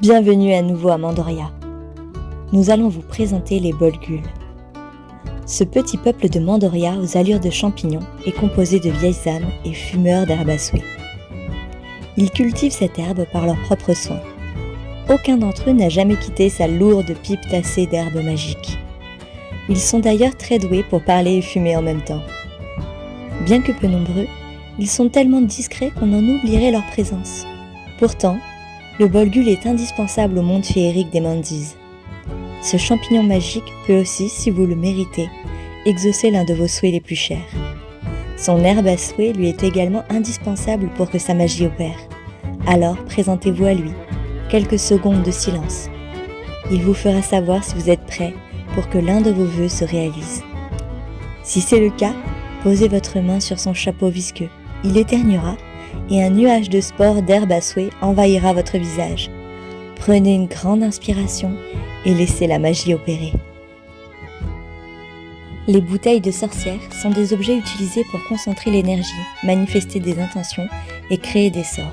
Bienvenue à nouveau à Mandoria. Nous allons vous présenter les Bolguls. Ce petit peuple de Mandoria aux allures de champignons est composé de vieilles âmes et fumeurs d'herbe à souhait. Ils cultivent cette herbe par leurs propres soins. Aucun d'entre eux n'a jamais quitté sa lourde pipe tassée d'herbe magique. Ils sont d'ailleurs très doués pour parler et fumer en même temps. Bien que peu nombreux, ils sont tellement discrets qu'on en oublierait leur présence. Pourtant, le Bolgul est indispensable au monde féerique des Mandises. Ce champignon magique peut aussi, si vous le méritez, exaucer l'un de vos souhaits les plus chers. Son herbe à souhait lui est également indispensable pour que sa magie opère. Alors, présentez-vous à lui. Quelques secondes de silence. Il vous fera savoir si vous êtes prêt pour que l'un de vos vœux se réalise. Si c'est le cas, posez votre main sur son chapeau visqueux. Il éternuera et un nuage de spores d'herbe à souhait envahira votre visage. Prenez une grande inspiration et laissez la magie opérer. Les bouteilles de sorcière sont des objets utilisés pour concentrer l'énergie, manifester des intentions et créer des sorts.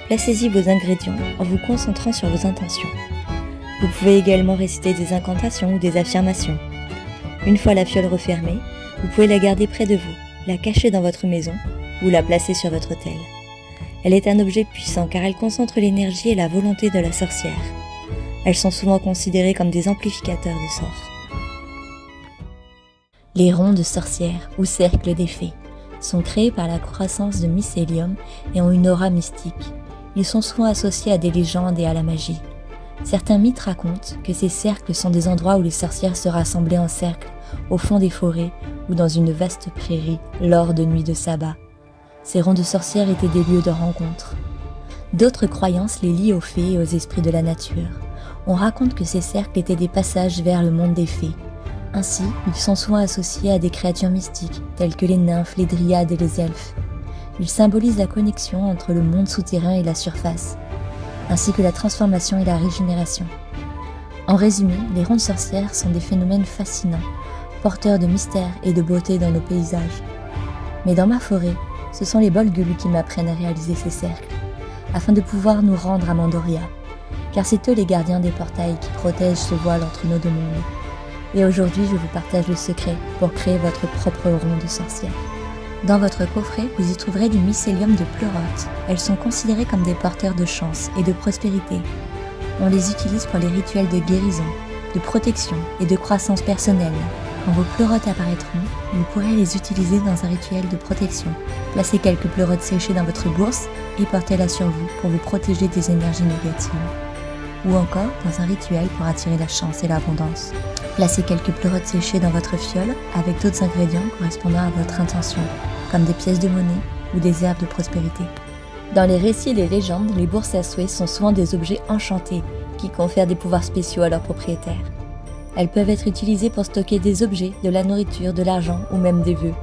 Placez-y vos ingrédients en vous concentrant sur vos intentions. Vous pouvez également réciter des incantations ou des affirmations. Une fois la fiole refermée, vous pouvez la garder près de vous, la cacher dans votre maison ou la placer sur votre autel. Elle est un objet puissant car elle concentre l'énergie et la volonté de la sorcière. Elles sont souvent considérées comme des amplificateurs de sorts. Les ronds de sorcière ou cercles des fées sont créés par la croissance de mycélium et ont une aura mystique. Ils sont souvent associés à des légendes et à la magie. Certains mythes racontent que ces cercles sont des endroits où les sorcières se rassemblaient en cercle, au fond des forêts ou dans une vaste prairie lors de nuits de sabbat. Ces ronds de sorcières étaient des lieux de rencontre. D'autres croyances les lient aux fées et aux esprits de la nature. On raconte que ces cercles étaient des passages vers le monde des fées. Ainsi, ils sont souvent associés à des créatures mystiques, telles que les nymphes, les dryades et les elfes. Ils symbolisent la connexion entre le monde souterrain et la surface, ainsi que la transformation et la régénération. En résumé, les ronds de sorcières sont des phénomènes fascinants, porteurs de mystère et de beauté dans nos paysages. Mais dans ma forêt, ce sont les Bolguls qui m'apprennent à réaliser ces cercles, afin de pouvoir nous rendre à Mandoria, car c'est eux les gardiens des portails qui protègent ce voile entre nos deux mondes. Et aujourd'hui, je vous partage le secret pour créer votre propre rond de sorcière. Dans votre coffret, vous y trouverez du mycélium de pleurote. Elles sont considérées comme des porteurs de chance et de prospérité. On les utilise pour les rituels de guérison, de protection et de croissance personnelle. Quand vos pleurotes apparaîtront, vous pourrez les utiliser dans un rituel de protection. Placez quelques pleurotes séchées dans votre bourse et portez-la sur vous pour vous protéger des énergies négatives. Ou encore dans un rituel pour attirer la chance et l'abondance. Placez quelques pleurotes séchées dans votre fiole avec d'autres ingrédients correspondant à votre intention, comme des pièces de monnaie ou des herbes de prospérité. Dans les récits et les légendes, les bourses à souhait sont souvent des objets enchantés qui confèrent des pouvoirs spéciaux à leurs propriétaires. Elles peuvent être utilisées pour stocker des objets, de la nourriture, de l'argent ou même des vœux.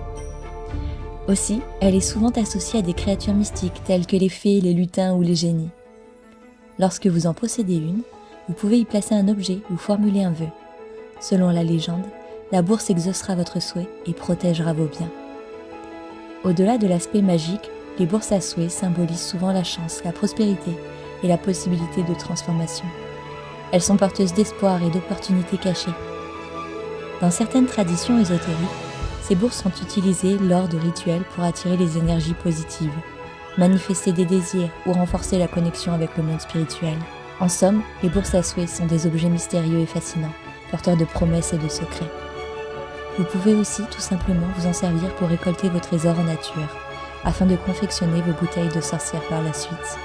Aussi, elle est souvent associée à des créatures mystiques telles que les fées, les lutins ou les génies. Lorsque vous en possédez une, vous pouvez y placer un objet ou formuler un vœu. Selon la légende, la bourse exaucera votre souhait et protégera vos biens. Au-delà de l'aspect magique, les bourses à souhait symbolisent souvent la chance, la prospérité et la possibilité de transformation. Elles sont porteuses d'espoir et d'opportunités cachées. Dans certaines traditions ésotériques, ces bourses sont utilisées lors de rituels pour attirer les énergies positives, manifester des désirs ou renforcer la connexion avec le monde spirituel. En somme, les bourses à souhait sont des objets mystérieux et fascinants, porteurs de promesses et de secrets. Vous pouvez aussi tout simplement vous en servir pour récolter vos trésors en nature, afin de confectionner vos bouteilles de sorcière par la suite.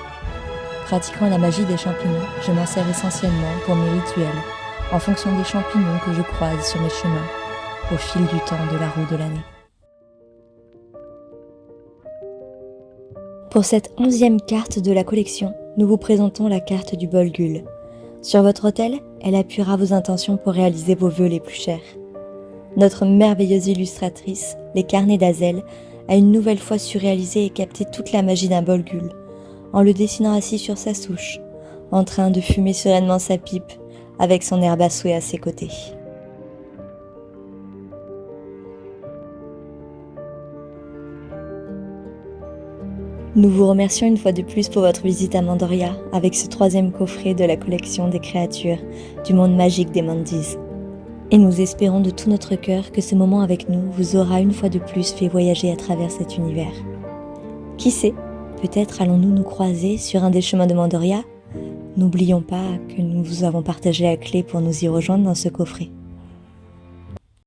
Pratiquant la magie des champignons, je m'en sers essentiellement pour mes rituels, en fonction des champignons que je croise sur mes chemins, au fil du temps de la roue de l'année. Pour cette 11e carte de la collection, nous vous présentons la carte du Bolgul. Sur votre autel, elle appuiera vos intentions pour réaliser vos vœux les plus chers. Notre merveilleuse illustratrice, les carnets d'Azel, a une nouvelle fois su réaliser et capter toute la magie d'un Bolgul, en le dessinant assis sur sa souche, en train de fumer sereinement sa pipe, avec son herbe à souhait à ses côtés. Nous vous remercions une fois de plus pour votre visite à Mandoria avec ce 3e coffret de la collection des créatures du monde magique des Mandis. Et nous espérons de tout notre cœur que ce moment avec nous vous aura une fois de plus fait voyager à travers cet univers. Qui sait, peut-être allons-nous nous croiser sur un des chemins de Mandoria. N'oublions pas que nous vous avons partagé la clé pour nous y rejoindre dans ce coffret.